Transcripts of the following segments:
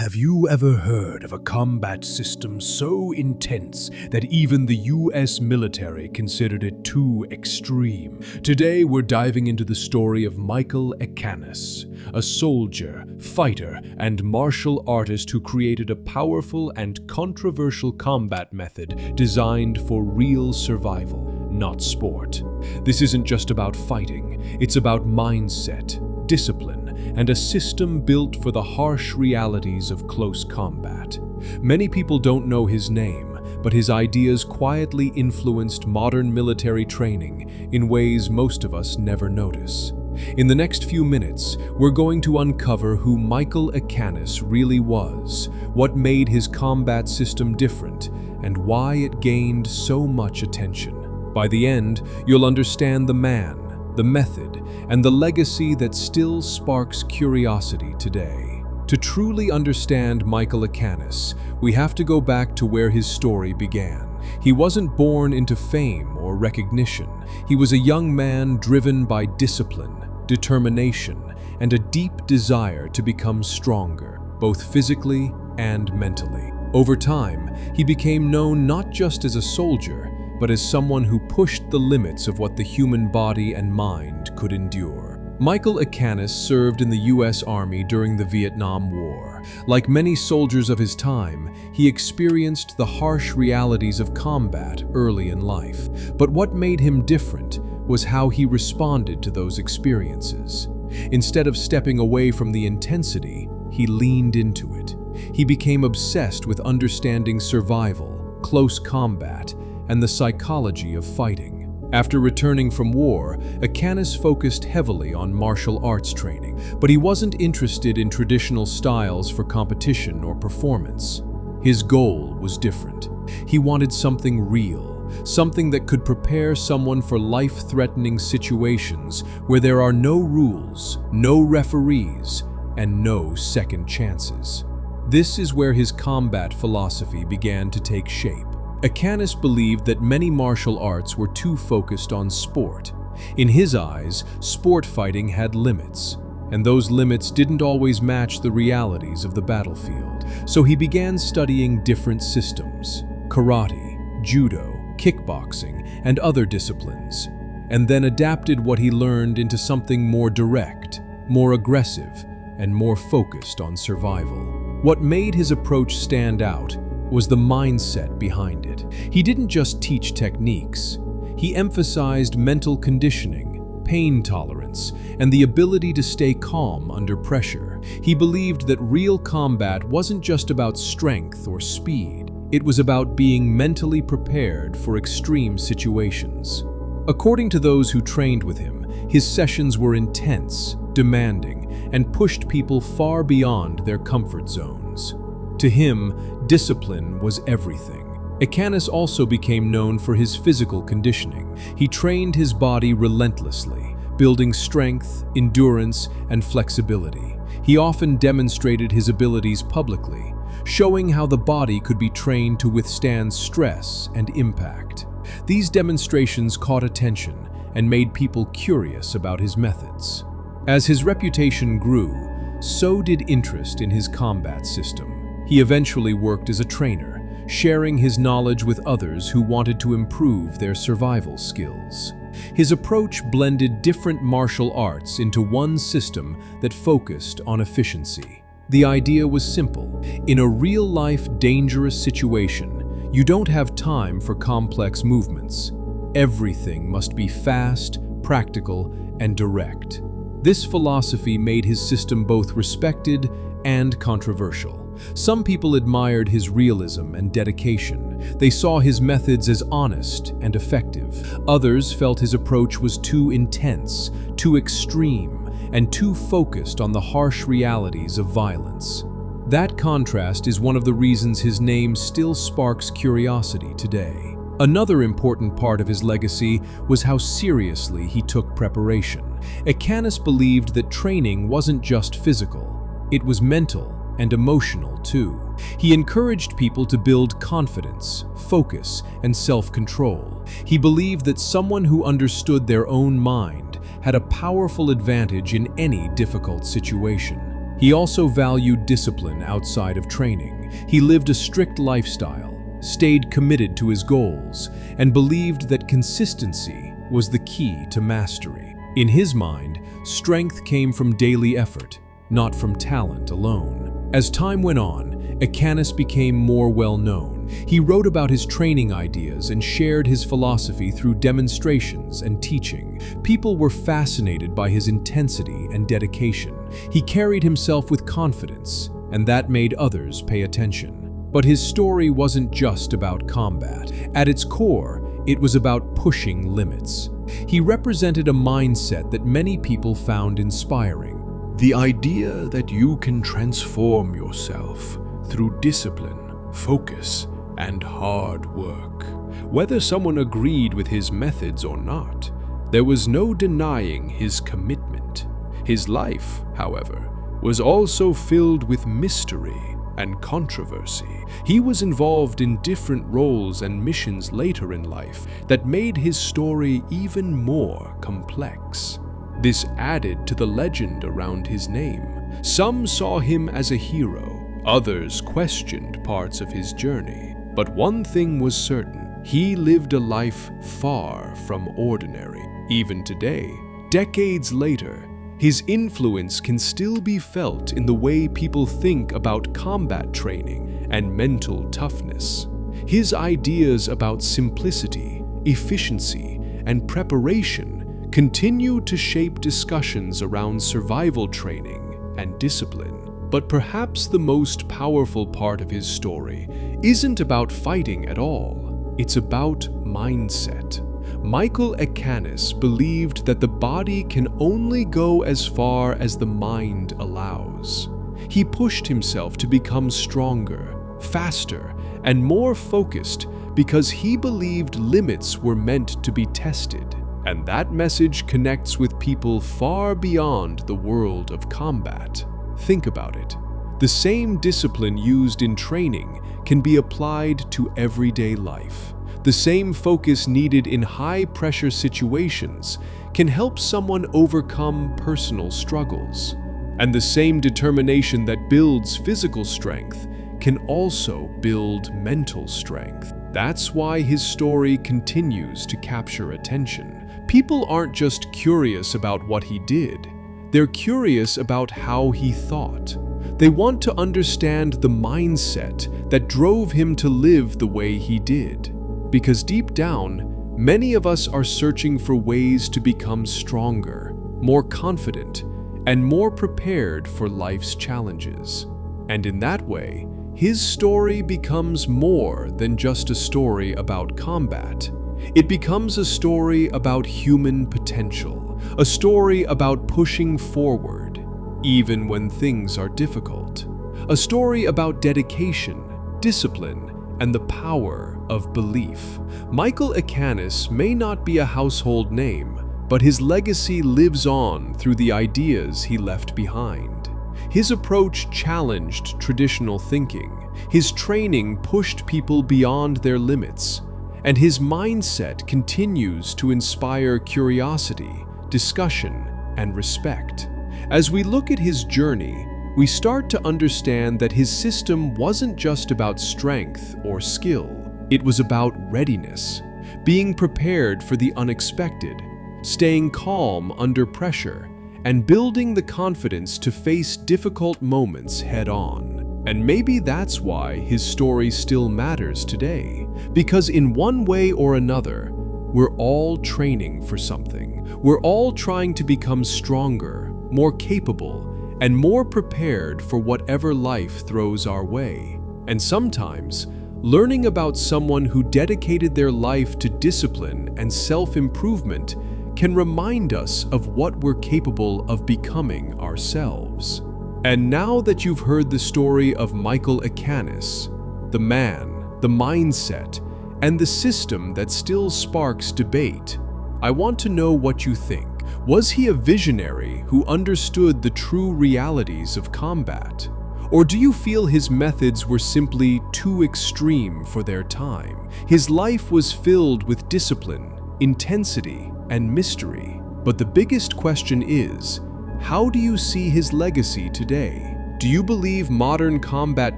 Have you ever heard of a combat system so intense that even the US military considered it too extreme? Today we're diving into the story of Michael Echanis, a soldier, fighter, and martial artist who created a powerful and controversial combat method designed for real survival, not sport. This isn't just about fighting, it's about mindset, discipline, and a system built for the harsh realities of close combat. Many people don't know his name, but his ideas quietly influenced modern military training in ways most of us never notice. In the next few minutes, we're going to uncover who Michael Echanis really was, what made his combat system different, and why it gained so much attention. By the end, you'll understand the man, the method, and the legacy that still sparks curiosity today. To truly understand Michael Echanis, we have to go back to where his story began. He wasn't born into fame or recognition. He was a young man driven by discipline, determination, and a deep desire to become stronger, both physically and mentally. Over time, he became known not just as a soldier, but as someone who pushed the limits of what the human body and mind could endure. Michael Echanis served in the US Army during the Vietnam War. Like many soldiers of his time, he experienced the harsh realities of combat early in life. But what made him different was how he responded to those experiences. Instead of stepping away from the intensity, he leaned into it. He became obsessed with understanding survival, close combat, and the psychology of fighting. After returning from war, Echanis focused heavily on martial arts training, but he wasn't interested in traditional styles for competition or performance. His goal was different. He wanted something real, something that could prepare someone for life-threatening situations where there are no rules, no referees, and no second chances. This is where his combat philosophy began to take shape. Echanis believed that many martial arts were too focused on sport. In his eyes, sport fighting had limits, and those limits didn't always match the realities of the battlefield. So he began studying different systems: karate, judo, kickboxing, and other disciplines, and then adapted what he learned into something more direct, more aggressive, and more focused on survival. What made his approach stand out was the mindset behind it. He didn't just teach techniques. He emphasized mental conditioning, pain tolerance, and the ability to stay calm under pressure. He believed that real combat wasn't just about strength or speed. It was about being mentally prepared for extreme situations. According to those who trained with him, his sessions were intense, demanding, and pushed people far beyond their comfort zones. To him, discipline was everything. Echanis also became known for his physical conditioning. He trained his body relentlessly, building strength, endurance, and flexibility. He often demonstrated his abilities publicly, showing how the body could be trained to withstand stress and impact. These demonstrations caught attention and made people curious about his methods. As his reputation grew, so did interest in his combat system. He eventually worked as a trainer, sharing his knowledge with others who wanted to improve their survival skills. His approach blended different martial arts into one system that focused on efficiency. The idea was simple. In a real-life dangerous situation, you don't have time for complex movements. Everything must be fast, practical, and direct. This philosophy made his system both respected and controversial. Some people admired his realism and dedication. They saw his methods as honest and effective. Others felt his approach was too intense, too extreme, and too focused on the harsh realities of violence. That contrast is one of the reasons his name still sparks curiosity today. Another important part of his legacy was how seriously he took preparation. Echanis believed that training wasn't just physical, it was mental and emotional too. He encouraged people to build confidence, focus, and self-control. He believed that someone who understood their own mind had a powerful advantage in any difficult situation. He also valued discipline outside of training. He lived a strict lifestyle, stayed committed to his goals, and believed that consistency was the key to mastery. In his mind, strength came from daily effort, not from talent alone. As time went on, Echanis became more well-known. He wrote about his training ideas and shared his philosophy through demonstrations and teaching. People were fascinated by his intensity and dedication. He carried himself with confidence, and that made others pay attention. But his story wasn't just about combat. At its core, it was about pushing limits. He represented a mindset that many people found inspiring. The idea that you can transform yourself through discipline, focus, and hard work. Whether someone agreed with his methods or not, there was no denying his commitment. His life, however, was also filled with mystery and controversy. He was involved in different roles and missions later in life that made his story even more complex. This added to the legend around his name. Some saw him as a hero, others questioned parts of his journey. But one thing was certain: he lived a life far from ordinary. Even today, decades later, his influence can still be felt in the way people think about combat training and mental toughness. His ideas about simplicity, efficiency, and preparation continue to shape discussions around survival training and discipline. But perhaps the most powerful part of his story isn't about fighting at all. It's about mindset. Michael Echanis believed that the body can only go as far as the mind allows. He pushed himself to become stronger, faster, and more focused because he believed limits were meant to be tested. And that message connects with people far beyond the world of combat. Think about it. The same discipline used in training can be applied to everyday life. The same focus needed in high-pressure situations can help someone overcome personal struggles. And the same determination that builds physical strength can also build mental strength. That's why his story continues to capture attention. People aren't just curious about what he did. They're curious about how he thought. They want to understand the mindset that drove him to live the way he did. Because deep down, many of us are searching for ways to become stronger, more confident, and more prepared for life's challenges. And in that way, his story becomes more than just a story about combat. It becomes a story about human potential, a story about pushing forward, even when things are difficult, a story about dedication, discipline, and the power of belief. Michael Echanis may not be a household name, but his legacy lives on through the ideas he left behind. His approach challenged traditional thinking, his training pushed people beyond their limits, and his mindset continues to inspire curiosity, discussion, and respect. As we look at his journey, we start to understand that his system wasn't just about strength or skill. It was about readiness, being prepared for the unexpected, staying calm under pressure, and building the confidence to face difficult moments head-on. And maybe that's why his story still matters today, because in one way or another, we're all training for something. We're all trying to become stronger, more capable, and more prepared for whatever life throws our way. And sometimes, learning about someone who dedicated their life to discipline and self-improvement can remind us of what we're capable of becoming ourselves. And now that you've heard the story of Michael Echanis, the man, the mindset, and the system that still sparks debate, I want to know what you think. Was he a visionary who understood the true realities of combat? Or do you feel his methods were simply too extreme for their time? His life was filled with discipline, intensity, and mystery. But the biggest question is, how do you see his legacy today? Do you believe modern combat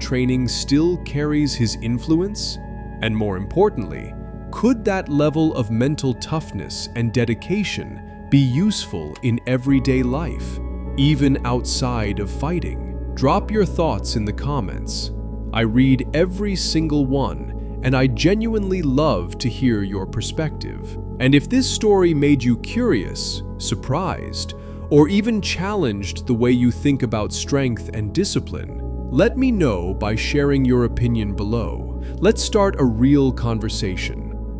training still carries his influence? And more importantly, could that level of mental toughness and dedication be useful in everyday life, even outside of fighting? Drop your thoughts in the comments. I read every single one, and I genuinely love to hear your perspective. And if this story made you curious, surprised, or even challenged the way you think about strength and discipline, let me know by sharing your opinion below. Let's start a real conversation.